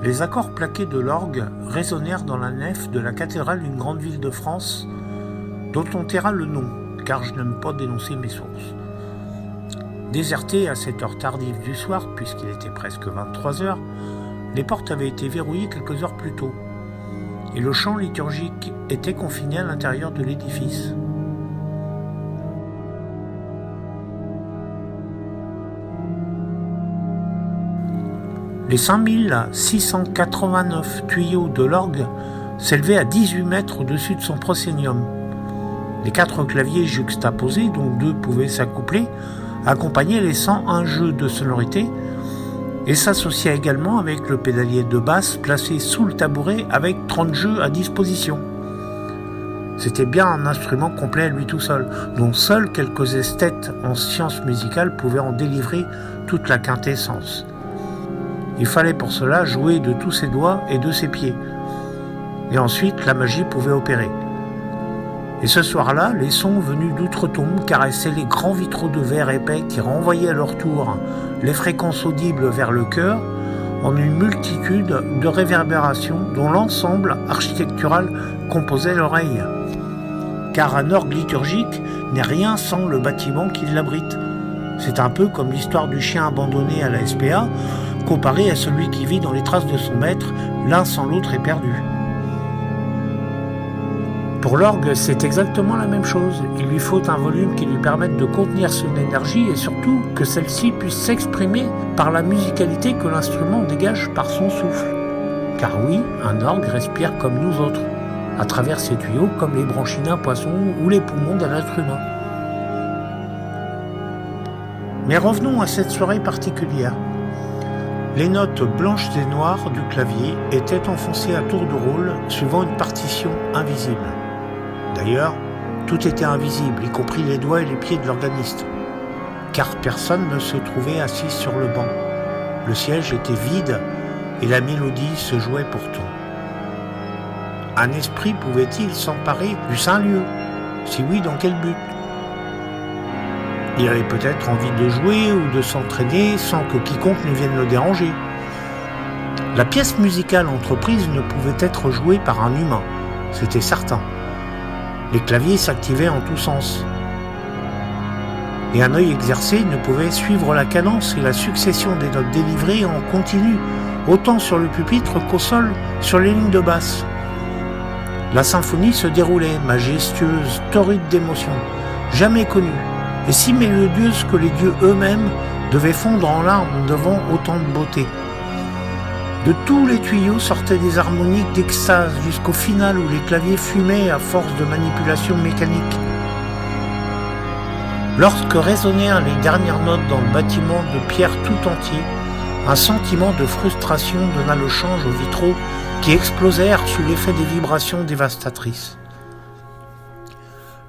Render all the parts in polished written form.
Les accords plaqués de l'orgue résonnèrent dans la nef de la cathédrale d'une grande ville de France, dont on taira le nom, car je n'aime pas dénoncer mes sources. Déserté à cette heure tardive du soir, puisqu'il était presque 23 heures, les portes avaient été verrouillées quelques heures plus tôt, et le chant liturgique était confiné à l'intérieur de l'édifice. Les 5689 tuyaux de l'orgue s'élevaient à 18 mètres au-dessus de son proscénium. Les 4 claviers juxtaposés, dont 2 pouvaient s'accoupler, accompagnaient les 101 jeux de sonorité et s'associaient également avec le pédalier de basse placé sous le tabouret avec 30 jeux à disposition. C'était bien un instrument complet à lui tout seul, dont seuls quelques esthètes en sciences musicales pouvaient en délivrer toute la quintessence. Il fallait pour cela jouer de tous ses doigts et de ses pieds. Et ensuite, la magie pouvait opérer. Et ce soir-là, les sons venus d'outre-tombe caressaient les grands vitraux de verre épais qui renvoyaient à leur tour les fréquences audibles vers le cœur en une multitude de réverbérations dont l'ensemble architectural composait l'oreille. Car un orgue liturgique n'est rien sans le bâtiment qui l'abrite. C'est un peu comme l'histoire du chien abandonné à la SPA, comparé à celui qui vit dans les traces de son maître, l'un sans l'autre est perdu. Pour l'orgue, c'est exactement la même chose. Il lui faut un volume qui lui permette de contenir son énergie et surtout que celle-ci puisse s'exprimer par la musicalité que l'instrument dégage par son souffle. Car oui, un orgue respire comme nous autres, à travers ses tuyaux comme les branchies d'un poisson ou les poumons d'un être humain. Mais revenons à cette soirée particulière. Les notes blanches et noires du clavier étaient enfoncées à tour de rôle suivant une partition invisible. D'ailleurs, tout était invisible, y compris les doigts et les pieds de l'organiste, car personne ne se trouvait assis sur le banc. Le siège était vide et la mélodie se jouait pourtant. Un esprit pouvait-il s'emparer du saint lieu? Si oui, dans quel but? Il avait peut-être envie de jouer ou de s'entraîner sans que quiconque ne vienne le déranger. La pièce musicale entreprise ne pouvait être jouée par un humain, c'était certain. Les claviers s'activaient en tous sens. Et un œil exercé ne pouvait suivre la cadence et la succession des notes délivrées en continu, autant sur le pupitre qu'au sol, sur les lignes de basse. La symphonie se déroulait, majestueuse, torride d'émotion, jamais connue, et si mélodieuse que les dieux eux-mêmes devaient fondre en larmes devant autant de beauté. De tous les tuyaux sortaient des harmoniques d'extase jusqu'au final où les claviers fumaient à force de manipulation mécanique. Lorsque résonnèrent les dernières notes dans le bâtiment de pierre tout entier, un sentiment de frustration donna le change aux vitraux qui explosèrent sous l'effet des vibrations dévastatrices.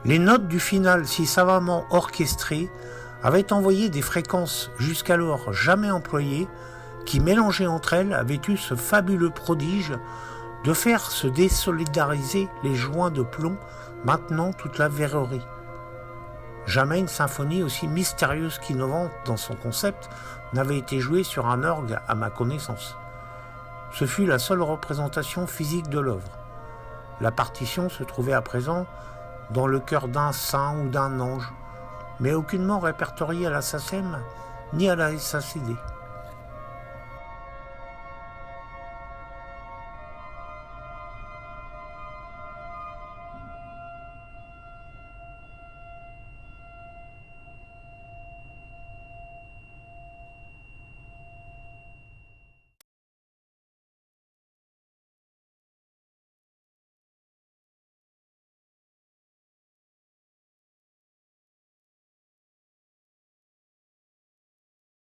Les notes du final si savamment orchestrées avaient envoyé des fréquences jusqu'alors jamais employées qui, mélangées entre elles, avaient eu ce fabuleux prodige de faire se désolidariser les joints de plomb, maintenant toute la verrerie. Jamais une symphonie aussi mystérieuse qu'innovante dans son concept n'avait été jouée sur un orgue à ma connaissance. Ce fut la seule représentation physique de l'œuvre. La partition se trouvait à présent dans le cœur d'un saint ou d'un ange, mais aucunement répertoriée à la SACEM ni à la SACD.